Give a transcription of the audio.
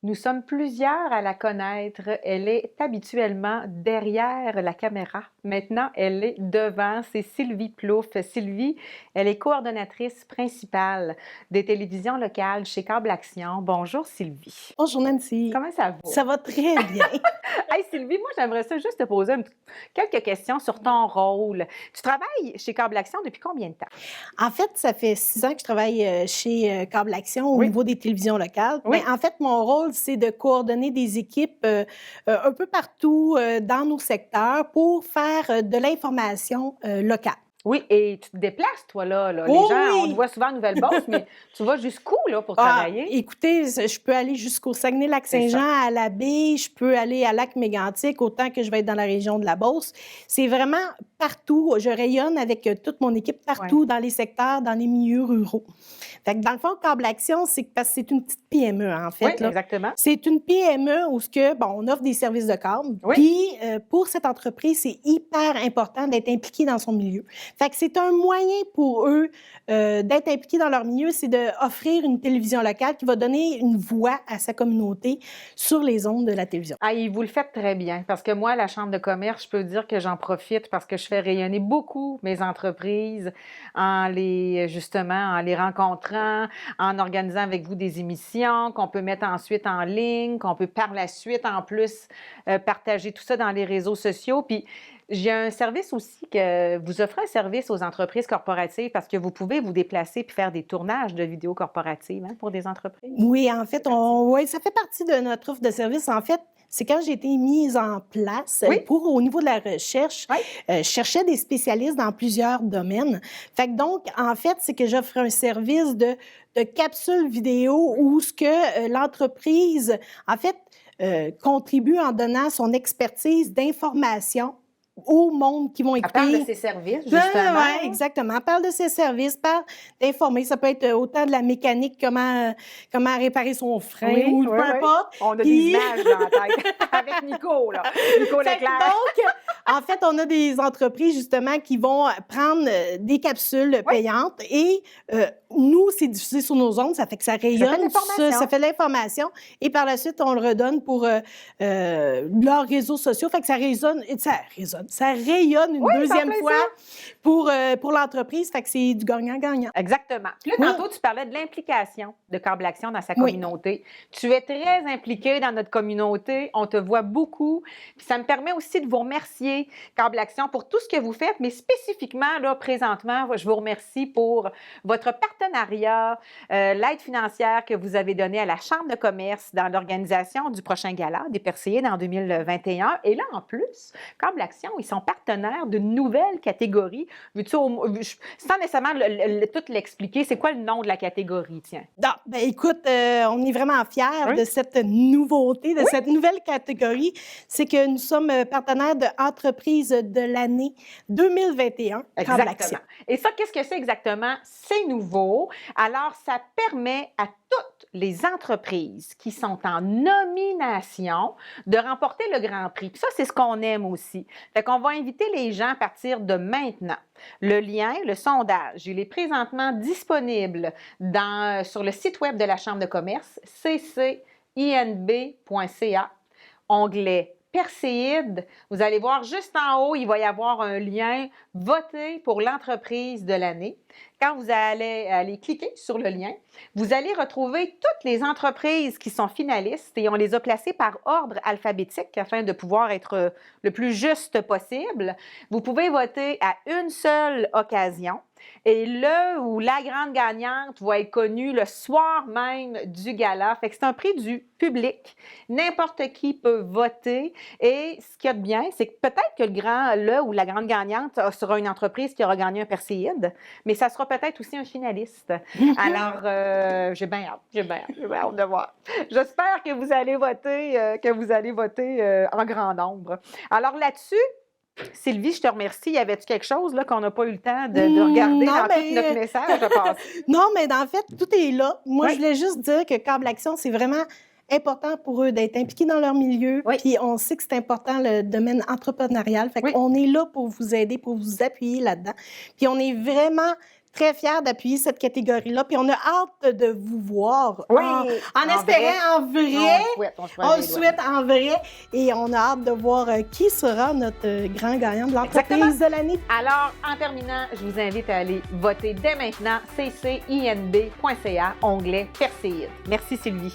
Nous sommes plusieurs à la connaître. Elle est habituellement derrière la caméra. Maintenant, elle est devant. C'est Sylvie Plouffe. Sylvie, elle est coordonnatrice principale des télévisions locales chez Câble Action. Bonjour Sylvie. Bonjour Nancy. Comment ça va? Ça va très bien. Hey Sylvie, moi j'aimerais ça juste te poser quelques questions sur ton rôle. Tu travailles chez Câble Action depuis combien de temps? En fait, ça fait 6 ans que je travaille chez Câble Action au Oui. niveau des télévisions locales. Oui. Mais en fait, mon rôle, c'est de coordonner des équipes un peu partout dans nos secteurs pour faire de l'information locale. Oui, et tu te déplaces, toi, là. Les Oh gens, on te oui! voit souvent à Nouvelle-Beauce, mais tu vas jusqu'où, là, pour Ah, travailler? écoutez, je peux aller jusqu'au Saguenay-Lac-Saint-Jean, à la baie, je peux aller à Lac-Mégantic, autant que je vais être dans la région de la Beauce. C'est vraiment partout. Je rayonne avec toute mon équipe partout dans les secteurs, dans les milieux ruraux. Fait que dans le fond, Câble Action, c'est parce que c'est une petite PME, en fait. Oui, Là. exactement. C'est une PME où on offre des services de câble. Oui. Puis, pour cette entreprise, c'est hyper important d'être impliqué dans son milieu. Fait que c'est un moyen pour eux d'être impliqués dans leur milieu, c'est d'offrir une télévision locale qui va donner une voix à sa communauté sur les ondes de la télévision. Ah, et vous le faites très bien, parce que moi, la Chambre de commerce, je peux dire que j'en profite parce que je fais rayonner beaucoup mes entreprises en les rencontrant, en organisant avec vous des émissions qu'on peut mettre ensuite en ligne, qu'on peut par la suite, en plus, partager tout ça dans les réseaux sociaux. Puis, j'ai un service aussi que vous offrez un service aux entreprises corporatives parce que vous pouvez vous déplacer puis faire des tournages de vidéos corporatives pour des entreprises. Oui, en fait, ça fait partie de notre offre de service. En fait, c'est quand j'ai été mise en place Oui. au niveau de la recherche, Oui. je cherchais des spécialistes dans plusieurs domaines. Fait que donc, en fait, c'est que j'offre un service de capsules vidéo où ce que l'entreprise, en fait, contribue en donnant son expertise d'information au monde qui vont Elle écouter. parle de ses services, justement. Oui, exactement. Elle parle de ses services, parle d'informer. Ça peut être autant de la mécanique, comment réparer son frein ou peu importe. On a des Puis- images dans la tête avec Nico, là. Nico Fait que Leclerc. donc, en fait, on a des entreprises, justement, qui vont prendre des capsules payantes et nous, c'est diffusé sur nos ondes, ça fait que ça rayonne, l'information. ça fait de l'information et par la suite, on le redonne pour leurs réseaux sociaux. Fait que ça rayonne une deuxième plein fois pour l'entreprise. Fait que c'est du gagnant-gagnant. Exactement. Puis là, tantôt, tu parlais de l'implication de Câble Action dans sa communauté. Tu es très impliqué dans notre communauté. On te voit beaucoup. Puis ça me permet aussi de vous remercier, Câble Action, pour tout ce que vous faites, mais spécifiquement, là, présentement, je vous remercie pour votre partenariat, l'aide financière que vous avez donnée à la Chambre de commerce dans l'organisation du prochain gala des Perséides en 2021. Et là, en plus, Câble Action, ils sont partenaires d'une nouvelle catégorie. Veux-tu, sans nécessairement tout l'expliquer, c'est quoi le nom de la catégorie, tiens? Non, ben écoute, on est vraiment fiers de cette nouveauté, de cette nouvelle catégorie. C'est que nous sommes partenaires de Entreprise de l'année 2021, Câble Action. Exactement. Et ça, qu'est-ce que c'est exactement? C'est nouveau. Alors, ça permet à toutes les entreprises qui sont en nomination de remporter le Grand Prix. Puis ça, c'est ce qu'on aime aussi. Fait qu'on va inviter les gens à partir de maintenant. Le lien, le sondage, il est présentement disponible sur le site web de la Chambre de commerce, ccinb.ca, onglet Perséides. Vous allez voir juste en haut, il va y avoir un lien « Voter pour l'entreprise de l'année ». Quand vous allez aller cliquer sur le lien, vous allez retrouver toutes les entreprises qui sont finalistes et on les a classées par ordre alphabétique afin de pouvoir être le plus juste possible. Vous pouvez voter à une seule occasion et le ou la grande gagnante va être connue le soir même du gala. Fait que c'est un prix du public. N'importe qui peut voter et ce qu'il y a de bien, c'est que peut-être que le ou la grande gagnante sera une entreprise qui aura gagné un Perséide, mais ça sera peut-être aussi un finaliste. Alors, j'ai bien hâte de voir. J'espère que vous allez voter, en grand nombre. Alors là-dessus, Sylvie, je te remercie. Y avait-tu quelque chose là, qu'on n'a pas eu le temps de regarder non, dans mais, tout notre message? Je pense. Non, mais en fait, tout est là. Moi, je voulais juste dire que Câble Action, c'est vraiment important pour eux d'être impliqués dans leur milieu. Puis on sait que c'est important le domaine entrepreneurial. Fait qu'on est là pour vous aider, pour vous appuyer là-dedans. Puis on est vraiment très fière d'appuyer cette catégorie-là. Puis on a hâte de vous voir Oui, en espérant en vrai. On le souhaite en vrai. Et on a hâte de voir qui sera notre grand gagnant de l'entreprise de l'année. Alors, en terminant, je vous invite à aller voter dès maintenant, ccinb.ca, onglet Perséide. Merci Sylvie.